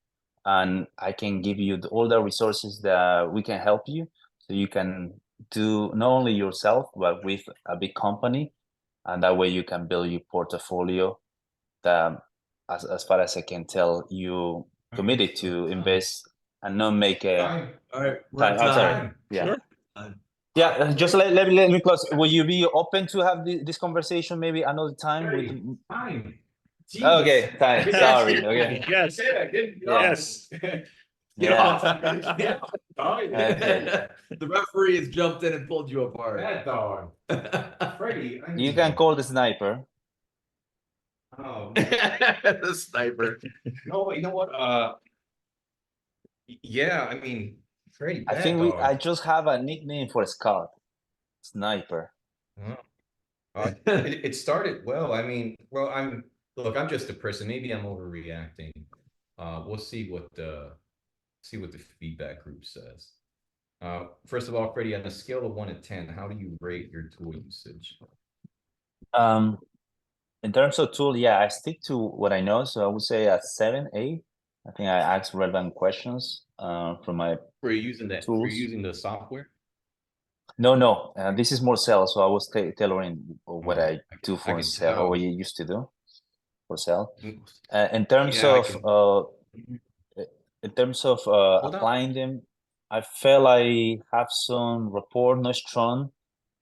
S3: and I can give you all the resources that we can help you, so you can do not only yourself but with a big company, and that way you can build your portfolio that, as far as I can tell, you committed to invest and not make a
S4: Time.
S1: All right,
S3: time. I'm sorry. Yeah.
S5: Sure.
S3: Yeah, just let me close. Will you be open to have this conversation maybe another time with?
S4: Time.
S3: Okay, time. Sorry. Okay.
S5: Yes. Yes.
S1: Get
S3: Yeah.
S1: off.
S3: Okay.
S1: The referee has jumped in and pulled you apart.
S4: Bad dog. Freddie, I
S3: You
S4: mean,
S3: can call the sniper.
S4: oh,
S1: The sniper.
S4: no, you know what? Yeah, I mean, Freddie,
S3: I
S4: bad
S3: think
S4: dog.
S3: I just have a nickname for Scott. Sniper.
S4: It started well. I mean, well, look, I'm just a person. Maybe I'm overreacting. We'll see what the feedback group says. First of all, Freddie, on a scale of 1 to 10, how do you rate your tool usage?
S3: In terms of tool, yeah, I stick to what I know. So I would say a 7, 8. I think I ask relevant questions from my
S4: Were you using that? Were
S3: tools.
S4: you using the software?
S3: No. This is more sales. So I was tailoring what
S4: Oh,
S3: I do
S4: I
S3: for
S4: can
S3: sale, or
S4: tell.
S3: what you used to do for sale.
S4: Mm,
S3: In terms
S4: Yeah, I
S3: of
S4: can. Hold on.
S3: applying them, I felt I have some rapport, not strong.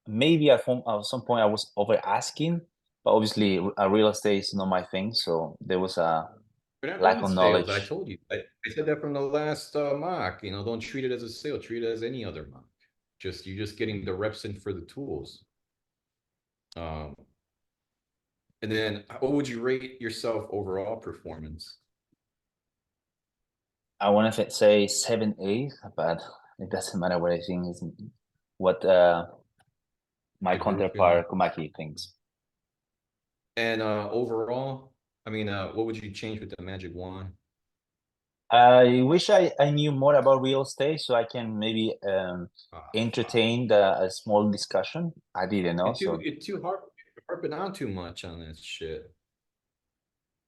S3: Maybe at some point I was over asking, but obviously real estate is not my thing, so there was a
S4: We're not
S3: lack
S4: doing
S3: of
S4: sales. I
S3: knowledge.
S4: told you. I said that from the last mock. You know, don't treat it as a sale. Treat it as any other mock. You're just getting the reps in for the tools. And then what would you rate yourself overall performance?
S3: I want to say 7, 8, but it doesn't matter what I think is what my
S4: The group,
S3: counterpart Kumaki thinks.
S4: And overall, I mean, what would you change with the magic wand?
S3: I wish I knew more about real estate so I can maybe entertain a small discussion. I didn't know, so
S4: You're too harping on too much on that shit.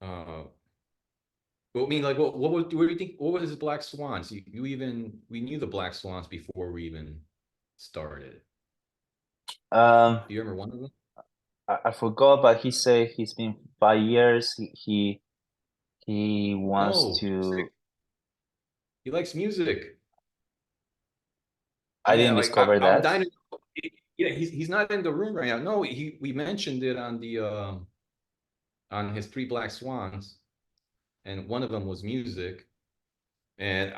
S4: Well, I mean, like, what do you think? What was Black Swans? We knew the Black Swans before we even started. Do you remember one of them?
S3: I forgot, but he said he's been 5 years. He wants
S4: No,
S3: to.
S4: music. He likes music.
S3: I
S4: Yeah,
S3: didn't
S4: like
S3: discover
S4: I'm
S3: that.
S4: dying. Yeah, he's not in the room right now. No, we mentioned it on his 3 Black Swans, and one of them was music. And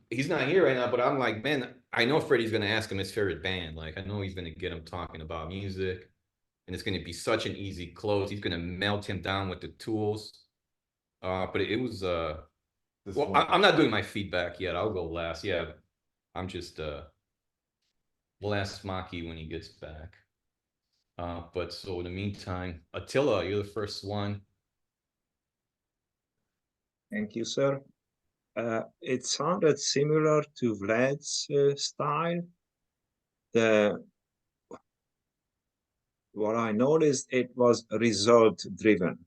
S4: he's not here right now, but I'm like, man, I know Freddie's gonna ask him his favorite band. Like, I know he's gonna get him talking about music, and it's gonna be such an easy close. He's gonna melt him down with the tools. But it was well, I'm not doing my feedback yet. I'll go last. Yeah, I'm just we'll ask Maki when he gets back. But so in the meantime, Attila, you're the first one.
S6: Thank you, sir. It sounded similar to Vlad's style. What I noticed, it was result driven.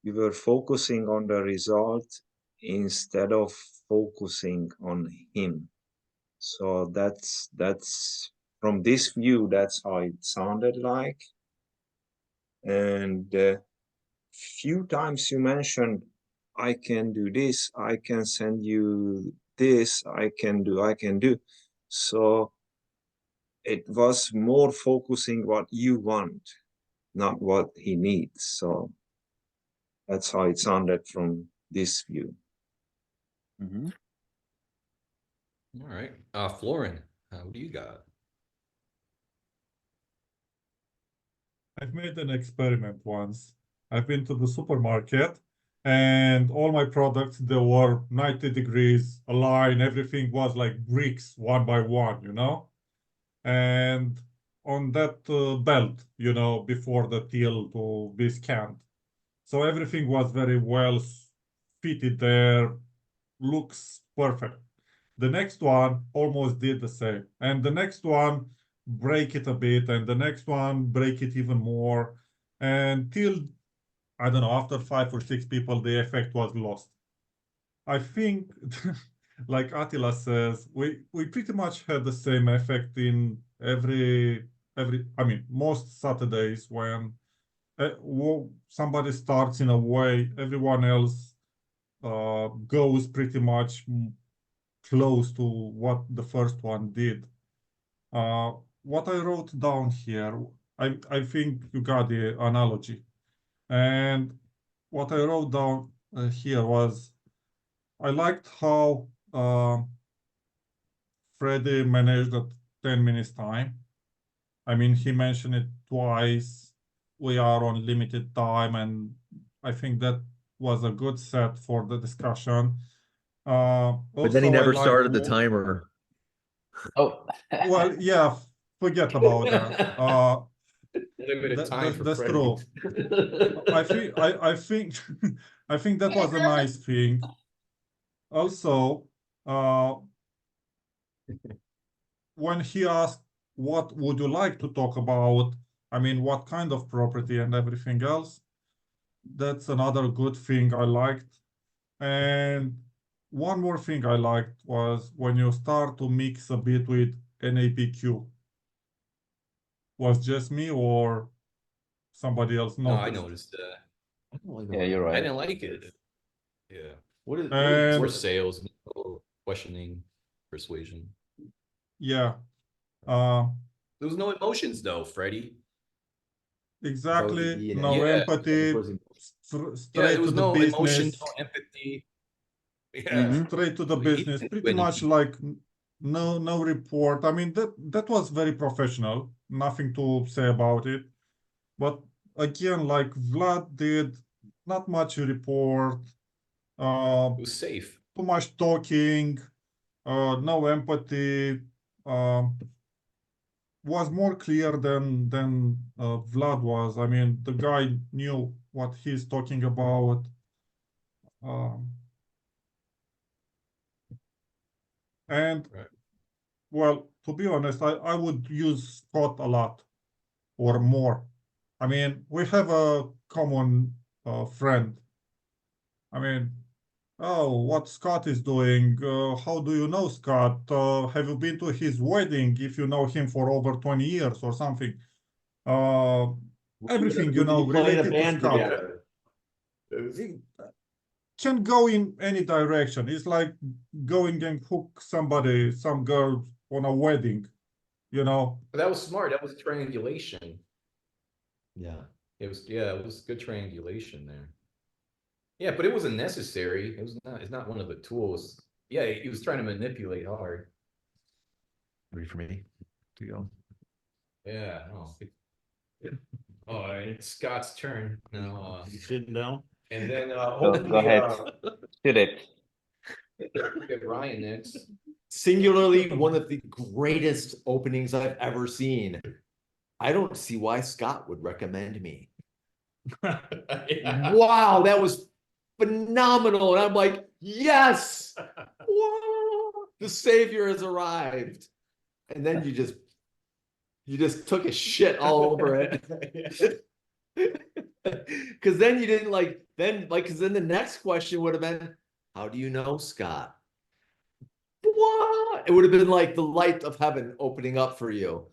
S6: You were focusing on the result instead of focusing on him. So that's from this view, that's how it sounded like. And few times you mentioned, I can do this, I can send you this, I can do. So it was more focusing what you want, not what he needs. So that's how it sounded from this view.
S3: Mm-hmm.
S4: All right. Florin, what do you got?
S7: I've made an experiment once. I've been to the supermarket and all my products, they were 90 degrees aligned. Everything was like bricks one by one, you know? And on that belt, you know, before the till to be scanned. So everything was very well fitted there, looks perfect. The next one almost did the same. And the next one break it a bit, and the next one break it even more. Until, I don't know, after 5 or 6 people, the effect was lost. I think, like Attila says, we pretty much had the same effect in I mean, most Saturdays when somebody starts in a way, everyone else goes pretty much close to what the first one did. What I wrote down here, I think you got the analogy. And what I wrote down here was, I liked how Freddie managed at 10 minutes time. I mean, he mentioned it twice. We are on limited time, and I think that was a good set for the discussion.
S1: But then he
S7: Also, I
S1: never
S7: liked
S1: started the timer.
S3: Oh,
S7: well, yeah, forget about that.
S4: Limited time for
S7: That's
S4: Freddie.
S7: true. I think I think that was a nice thing. Also, when he asked what would you like to talk about, I mean, what kind of property and everything else, that's another good thing I liked. And one more thing I liked was when you start to mix a bit with NAPQ. Was just me or somebody else
S4: No, I
S7: noticed?
S4: noticed that.
S1: I don't like
S3: yeah, you're
S4: I
S3: right.
S4: didn't like it. Yeah.
S1: What is
S7: And
S4: More sales, no questioning, persuasion.
S7: yeah, uh,
S4: There was no emotions though, Freddie.
S7: exactly.
S1: E and
S7: No
S1: F?
S4: Yeah.
S7: empathy,
S4: Yeah,
S7: straight
S4: there
S7: to
S4: was
S7: the
S4: no emotion, no
S7: business.
S4: empathy. Yeah.
S3: Mhm.
S7: Straight to the
S4: He
S7: business.
S4: didn't do
S7: Pretty much
S4: anything.
S7: like no report. I mean that was very professional. Nothing to say about it. But again, like Vlad did, not much report.
S4: It was safe.
S7: Too much talking. No empathy. Um, was more clear than Vlad was. I mean, the guy knew what he's talking about. Um, and
S4: Right.
S7: well, to be honest, I would use Scott a lot or more. I mean, we have a common friend. I mean, oh, what Scott is doing? How do you know Scott? Have you been to his wedding if you know him for over 20 years or something? Everything, you
S1: When did
S7: know,
S1: you play in a
S7: related to
S1: band
S7: Scott.
S1: together?
S7: It can go in any direction. It's like going and hook somebody, some girl on a wedding, you know.
S4: But that was smart. That was triangulation.
S1: Yeah.
S4: It was good triangulation there. Yeah, but it wasn't necessary. It's not one of the tools. Yeah, he was trying to manipulate hard.
S1: Ready for me to go?
S4: Yeah, oh. All right, it's Scott's turn now.
S5: You sitting down?
S4: And then
S3: Go
S4: hopefully
S3: ahead. Shoot it.
S4: get Ryan next.
S1: Singularly, one of the greatest openings I've ever seen. I don't see why Scott would recommend me.
S4: Yeah.
S1: Wow, that was phenomenal. And I'm like, yes, whoa, the savior has arrived. And then you just took a shit all over it. Because then you didn't because then the next question would have been, how do you know Scott? What? It would have been like the light of heaven opening up for you.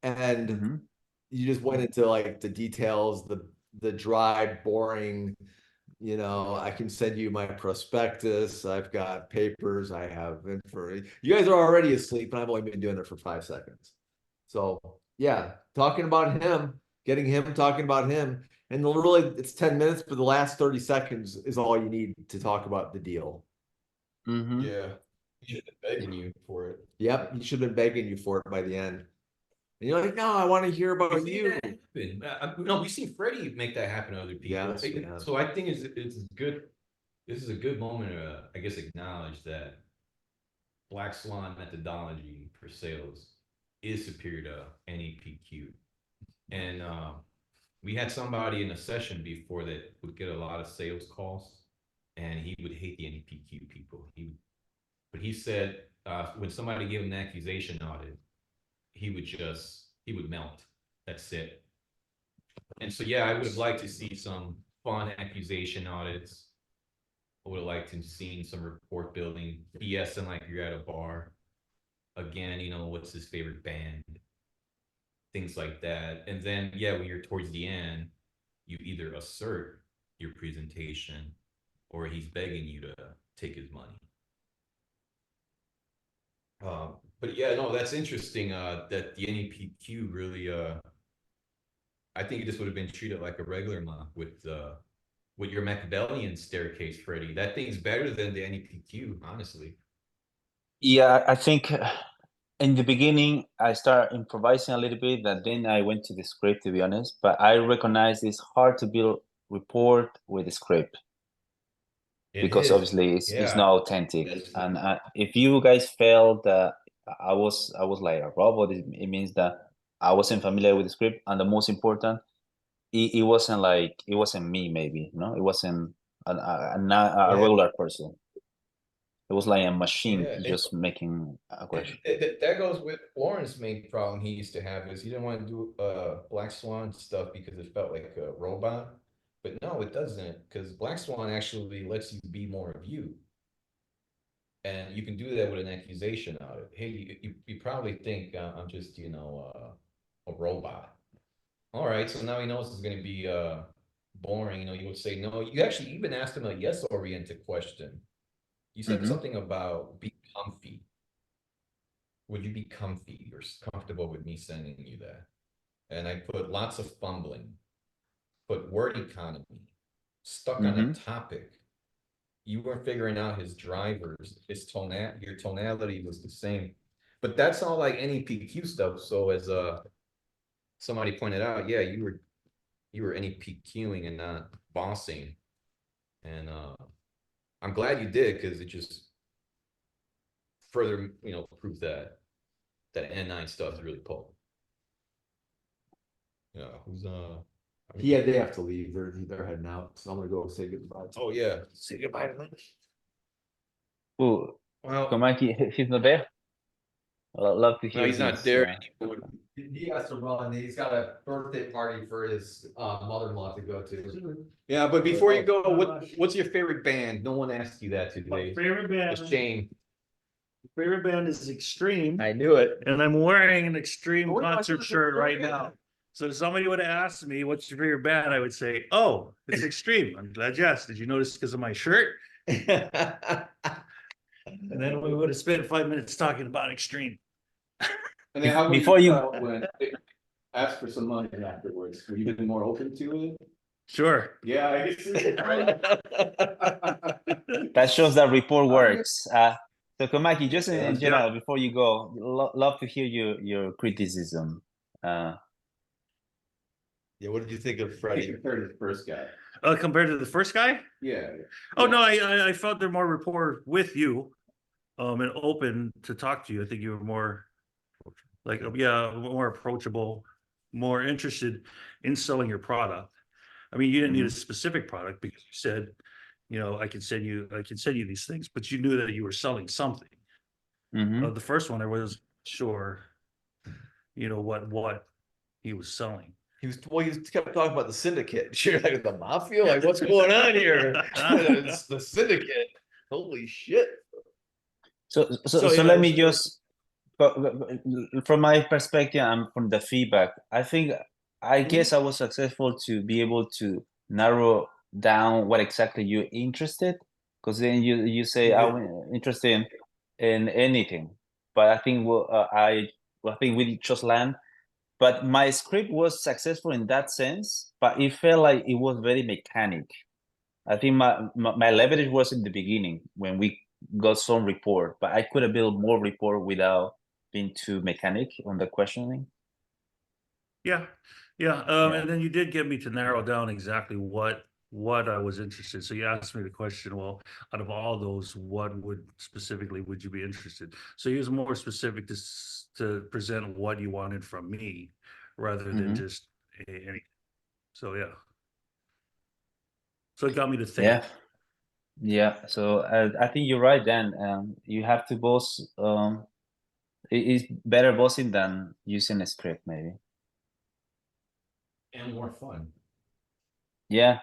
S1: And
S3: Mhm.
S1: you just went into like the details, the dry, boring, you know, I can send you my prospectus. I've got papers. I have info. You guys are already asleep, and I've only been doing it for 5 seconds. So yeah, talking about him, getting him talking about him, and really it's 10 minutes, but the last 30 seconds is all you need to talk about the deal.
S3: Mm-hmm.
S4: Yeah, he should have been begging you for it.
S1: Yep, he should have been begging you for it by the end. And you're like, no, I want to hear about
S4: We've seen
S1: you.
S4: that happen. No, we've seen Freddie make that happen to other people.
S1: Yes, we have.
S4: So I think it's good. This is a good moment to, I guess, acknowledge that Black Swan methodology for sales is superior to NEPQ. And we had somebody in a session before that would get a lot of sales calls, and he would hate the NEPQ people. But he said when somebody gave him an accusation audit, he would melt. That's it. And so, yeah, I would have liked to see some fun accusation audits. I would have liked to see some report building, BSing like you're at a bar. Again, you know, what's his favorite band? Things like that. And then, yeah, when you're towards the end, you either assert your presentation or he's begging you to take his money. But yeah, no, that's interesting. That the NEPQ really, I think it just would have been treated like a regular mock with your Machiavellian staircase, Freddie. That thing's better than the NEPQ, honestly.
S3: Yeah, I think in the beginning I started improvising a little bit, and then I went to the script, to be honest. But I recognize it's hard to build report with the script because obviously it's not authentic. And if you guys felt that I was like a robot, it means that I wasn't familiar with the script, and the most important, it wasn't me, maybe, you know, it wasn't a regular person. It was like a machine just making a question.
S4: That goes with Lauren's main problem he used to have is he didn't want to do Black Swan stuff because it felt like a robot. But no, it doesn't, because Black Swan actually lets you be more of you. And you can do that with an accusation audit. Hey, you probably think I'm just, you know, a robot. All right, so now he knows it's going to be boring. You know, you would say no. You actually even asked him a yes-oriented question. You said something about be comfy. Would you be comfy or comfortable with me sending you that? And I put lots of fumbling, put word economy, stuck on a topic. You weren't figuring out his drivers, your tonality was the same. But that's all like NEPQ stuff. So as somebody pointed out, yeah, you were NEPQing and not bossing. And I'm glad you did, because it just further, you know, proves that N9 stuff is really cool. Yeah, who's
S1: Yeah, they have to leave. They're heading out. So I'm gonna go say goodbye.
S4: Oh yeah, say goodbye to them.
S3: Oh,
S4: Well,
S3: Komaki, he's not there. I'd love to hear.
S4: no, he's not there anymore.
S1: He has to run. He's got a birthday party for his mother-in-law to go to.
S4: Yeah, but before you go, what's your favorite band? No one asked you that
S5: My
S4: today.
S5: favorite band.
S4: It's shame.
S5: Favorite band is Extreme,
S1: I knew it.
S5: and I'm wearing an Extreme
S1: Oh, yeah,
S5: concert
S1: it's
S5: shirt right
S1: great.
S5: now. So if somebody would have asked me, what's your favorite band? I would say, oh, it's Extreme. I'm glad you asked. Did you notice because of my shirt? And then we would have spent 5 minutes talking about Extreme.
S4: And then how
S3: Before you-
S4: when they asked for some money afterwards? Were you been more open to it?
S5: Sure.
S4: Yeah, I guess.
S3: That shows that report works. So Komaki, just in
S4: Yeah.
S3: general, before you go, love to hear your criticism.
S1: Yeah, what did you think of Freddie?
S4: Compared to the first guy.
S5: Compared to the first guy?
S4: Yeah.
S5: Oh, no, I felt they're more rapport with you, and open to talk to you. I think you were more like, more approachable, more interested in selling your product. I mean, you didn't need a specific product because you said, you know, I can send you these things, but you knew that you were selling something. The first one, I wasn't sure, you know, what he was selling.
S1: He kept talking about the syndicate. You're like, the mafia? Like, what's going on here? It's the syndicate. Holy shit.
S3: So
S5: yeah,
S3: let me just, from my perspective and from the feedback, I think I guess I was successful to be able to narrow down what exactly you're interested, because then you say
S5: Yeah.
S3: I'm interested in anything. But I think I think we chose land. But my script was successful in that sense, but it felt like it was very mechanic. I think my leverage was in the beginning when we got some report, but I could have built more report without being too mechanic on the questioning.
S5: Yeah,
S3: Yeah.
S5: and then you did get me to narrow down exactly what I was interested. So you asked me the question, well, out of all those, what would specifically would you be interested? So you was more specific to present what you wanted from me rather than just any. So yeah. So it got me to think.
S3: Yeah. Yeah. So I think you're right, Dan. You have to both. It's better bossing than using a script, maybe.
S4: And more fun.
S3: Yeah,